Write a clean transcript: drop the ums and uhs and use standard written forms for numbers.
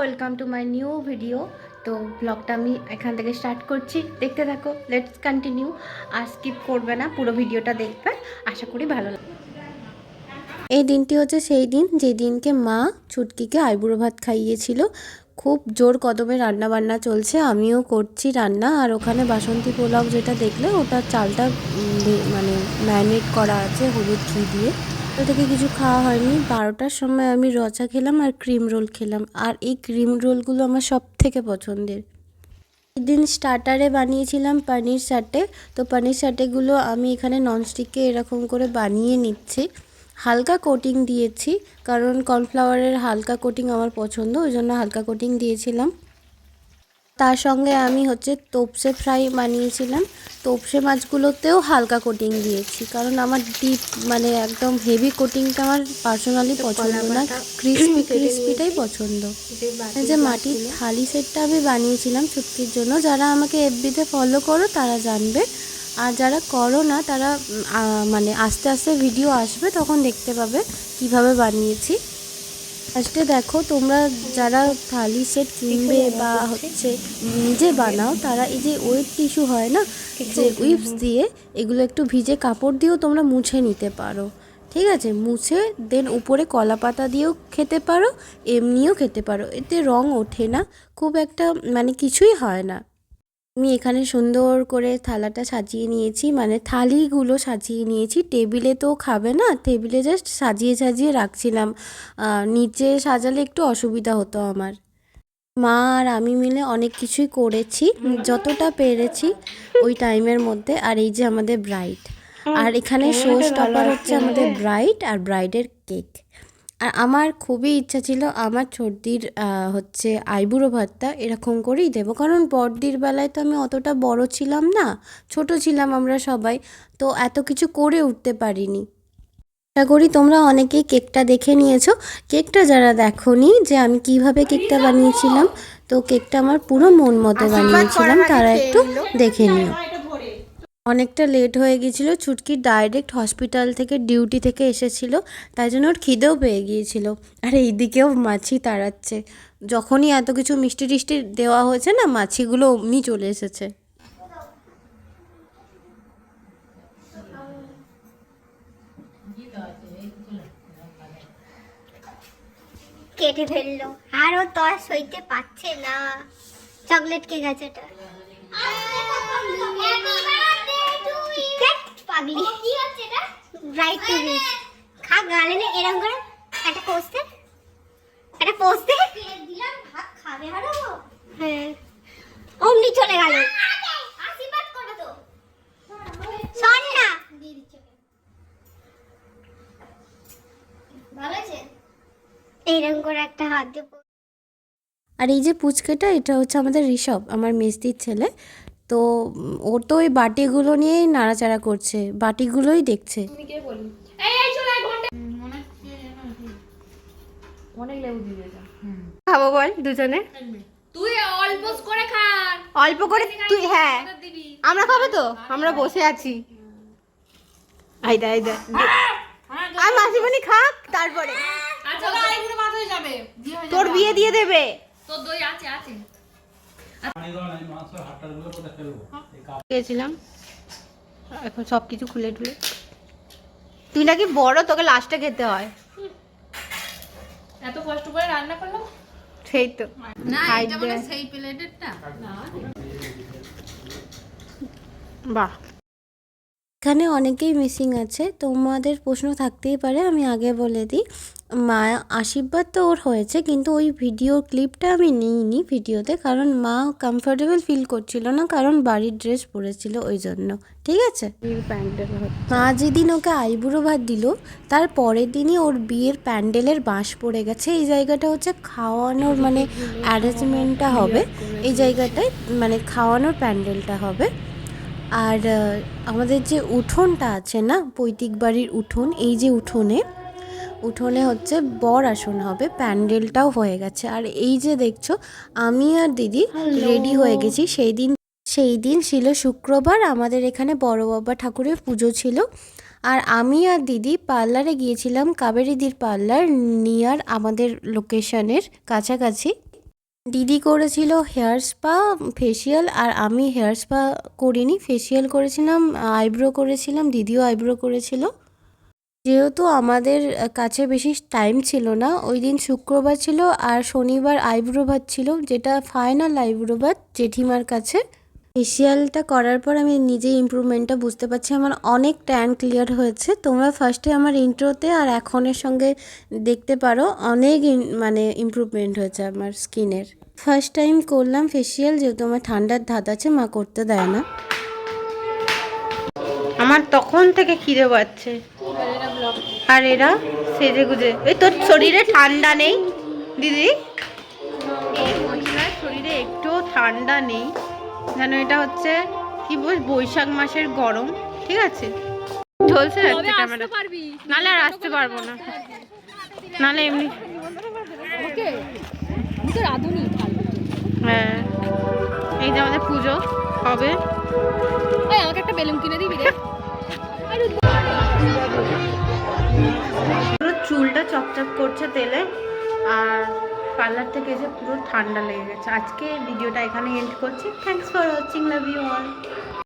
Welcome to my new video. তো ব্লগটা আমি এখান থেকে স্টার্ট করছি, দেখতে থাকো, লেটস কন্টিনিউ। আর স্কিপ করবে না, পুরো ভিডিওটা দেখবে, আশা করি ভালো লাগবে। এই দিনটি হচ্ছে সেই দিন যে দিনকে মা ছুটকিকে আইবুড়ো ভাত খাইয়েছিল। খুব জোর কদমে রান্না বান্না চলছে, আমিও করছি রান্না। আর ওখানে বাসন্তী পোলাও যেটা দেখলে, ওটা চালটা মানে ম্যারিনেট করা আছে হলুদ ঘি দিয়ে। তো থেকে কিছু খাওয়া হয়নি। 12টার সময় আমি রচা খেলাম আর ক্রিম রোল খেলাম। আর এই ক্রিম রোলগুলো আমার সব থেকে পছন্দের। এদিন স্টার্টারে বানিয়েছিলাম পনির সাটে। তো পনির সাটেগুলো আমি এখানে ননস্টিকে এরকম করে বানিয়ে নিচ্ছি। হালকা কোটিং দিয়েছি, কারণ কর্নফ্লাওয়ারের হালকা কোটিং আমার পছন্দ, ওই জন্য হালকা কোটিং দিয়েছিলাম। তার সঙ্গে আমি তোপসে ফ্রাই বানিয়েছিলাম। তোপসে মাছগুলোতেও হালকা কোটিং দিয়েছি, কারণ আমার ডিপ মানে একদম হেভি কোটিংটা আমার পার্সোনালি পছন্দ না, ক্রিস্পিটাই পছন্দ। এই যে মাটির থালি সেটটা আমি বানিয়েছিলাম ছুটকির জন্য। যারা আমাকে এফবিতে ফলো করো তারা জানবে, আর যারা করো না তারা মানে আস্তে আস্তে ভিডিও আসবে, তখন দেখতে পাবে কিভাবে বানিয়েছি। ফার্স্টে দেখো, তোমরা যারা থালি সেট কিনবে বা নিজে বানাও, তারা এই যে ওয়েট টিস্যু হয় না, যে উইপস দিয়ে এগুলো একটু ভিজে কাপড় দিয়েও তোমরা মুছে নিতে পারো। ঠিক আছে, মুছে দেন উপরে কলা পাতা দিয়েও খেতে পারো, এমনিও খেতে পারো, এতে রং ওঠে না, খুব একটা মানে কিছুই হয় না। আমি এখানে সুন্দর করে থালাটা সাজিয়ে নিয়েছি, মানে থালিগুলো সাজিয়ে নিয়েছি। টেবিলে তো খাবে না, টেবিলে জাস্ট সাজিয়ে সাজিয়ে রাখছিলাম। নিচে সাজালে একটু অসুবিধা হতো আমার। মা আর আমি মিলে অনেক কিছুই করেছি, যতটা পেরেছি ওই টাইমের মধ্যে। আর এই যে আমাদের ব্রাইড, আর এখানে শো স্টপার হচ্ছে আমাদের ব্রাইড আর ব্রাইডের কেক। আর আমার খুবই ইচ্ছা ছিল আমার ছোটদির আইবুড়ো ভাতটা এরকম করেই দেবো, কারণ বড়দির বেলায় তো আমি অতটা বড় ছিলাম না, ছোট ছিলাম আমরা সবাই, তো এত কিছু করে উঠতে পারিনি। আশা করি তোমরা অনেকেই কেকটা দেখে নিয়েছো। কেকটা যারা দেখোনি যে আমি কিভাবে কেকটা বানিয়েছিলাম, তো কেকটা আমার পুরো মন মতো বানিয়েছিলাম, তারা একটু দেখে নিও। অনেকটা লেট হয়ে গিয়েছিলো, ছুটকি ডাইরেক্ট হসপিটাল থেকে ডিউটি থেকে এসেছিল, তাই জন্য ওর খিদেও পেয়ে গিয়েছিল। আর এইদিকেও মাছি তাড়াচ্ছে, যখনই এত কিছু মিষ্টি টিষ্টি দেওয়া হয়েছে না, মাছিগুলো অমনি চলে এসেছে। কেটে ফেললো, আর ও তো আর সইতে পারছে না। চকলেট কেক আছে এটা, পাগলি কি হচ্ছে এটা? ব্রাইট টু বি খা, গালে না এরকম করে একটা পোস্টে দিলাম, ভাত খাবে আরো। হ্যাঁ, অমনি চলে গেল। আশীর্বাদ করে তো শোন না, দিয়ে দিচ্ছে। ভালো আছে, এইরকম করে একটা হাত দিয়ে। আর এই যে পুচকেটা, এটা হচ্ছে আমাদের ঋষভ, আমার মেজদির ছেলে। তো ও তো ওই বাটিগুলো নিয়েই নাড়াচাড়া করছে, বাটিগুলোই দেখছে। খাবো বল দুজনে, তুই অল্প করে খা, অল্প করে তুই। হ্যাঁ, আমরা খাবো তো, আমরা বসে আছি। আইদা আইদা আর মাসিমণি খাক, তারপরে আচ্ছা আইগুলো ভাত হয়ে যাবে, তোর বিয়ে দিয়ে দেবে। তোর দই আছে আছে। গেছিলাম, এখন সব কিছু খুলে টুলে। তুই নাকি বড়, তোকে লাস্টে খেতে হয়। এত কষ্ট করে রান্না করলাম, সেই তো না এটা বলে সেই প্লেটেরটা না। বাহ, এখানে অনেকেই মিসিং আছে, তোমাদের প্রশ্ন থাকতেই পারে, আমি আগে বলে দিই। মা আশীর্বাদ তো ওর হয়েছে, কিন্তু ওই ভিডিও ক্লিপটা আমি নিইনি ভিডিওতে, কারণ মা কমফোর্টেবল ফিল করছিল না, কারণ বাড়ির ড্রেস পরেছিল ওই জন্য। ঠিক আছে, মা যেদিন ওকে আইবুড়ো ভাত দিল, তার পরের দিনই ওর বিয়ের প্যান্ডেলের বাঁশ পড়ে গেছে। এই জায়গাটা হচ্ছে খাওয়ানোর মানে অ্যারেঞ্জমেন্টটা হবে, এই জায়গাটায় মানে খাওয়ানোর প্যান্ডেলটা হবে। আর আমাদের যে উঠোনটা আছে না, পৈতৃক বাড়ির উঠোন, এই যে উঠোনে হচ্ছে বর আসন হবে, প্যান্ডেলটাও হয়ে গেছে। আর এই যে দেখছো, আমি আর দিদি রেডি হয়ে গেছি। সেই দিন ছিল শুক্রবার, আমাদের এখানে বড় বাবা ঠাকুরের পুজো ছিল। আর আমি আর দিদি পার্লারে গিয়েছিলাম, কাবেরীদির পার্লার, নিয়ার আমাদের লোকেশনের কাছাকাছি। দিদি করেছিল হেয়ার স্পা ফেসিয়াল, আর আমি হেয়ার স্পা করিনি, ফেসিয়াল করেছিলাম, আইব্রো করেছিলাম, দিদিও আইব্রো করেছিল। যেহেতু আমাদের কাছে বেশি টাইম ছিল না, ওই দিন শুক্রবার ছিল আর শনিবার আইব্রো ভাত ছিল, যেটা ফাইনাল আইব্রো ভাত জেঠিমার কাছে। ফেসিয়ালটা করার পর আমি নিজেই ইমপ্রুভমেন্টটা বুঝতে পারছি, আমার অনেক ট্যান ক্লিয়ার হয়েছে। তোমরা ফার্স্টে আমার ইন্ট্রোতে আর এখনের সঙ্গে দেখতে পারো, অনেক মানে ইমপ্রুভমেন্ট হয়েছে আমার স্কিনের। ফার্স্ট টাইম করলাম ফেসিয়াল, যেহেতু আমার ঠান্ডার ধাত আছে, মা করতে দেয় না। আমার তখন থেকে খিদে পাচ্ছে, আর এরা সেজে গুজে। এই তোর শরীরে ঠান্ডা নেই দিদি, এই মহিলার শরীরে একটুও ঠান্ডা নেই, যেন এটা হচ্ছে কি বল বৈশাখ মাসের গরম। ঠিক আছে, ঝলসে যাচ্ছে ক্যামেরা, নাহলে আর আসতে পারবো না, নাহলে এমনি। হ্যাঁ, এই যে আমাদের পুজো হবে। আমাকে একটা বেলুন কিনে দিবি রে। পুরো চুলটা চপচপ করছে তেলে, আর পার্লার থেকে এসে পুরো ঠান্ডা লেগে গেছে। আজকে ভিডিওটা এখানে এন্ড করছি। Thanks for watching, love you all.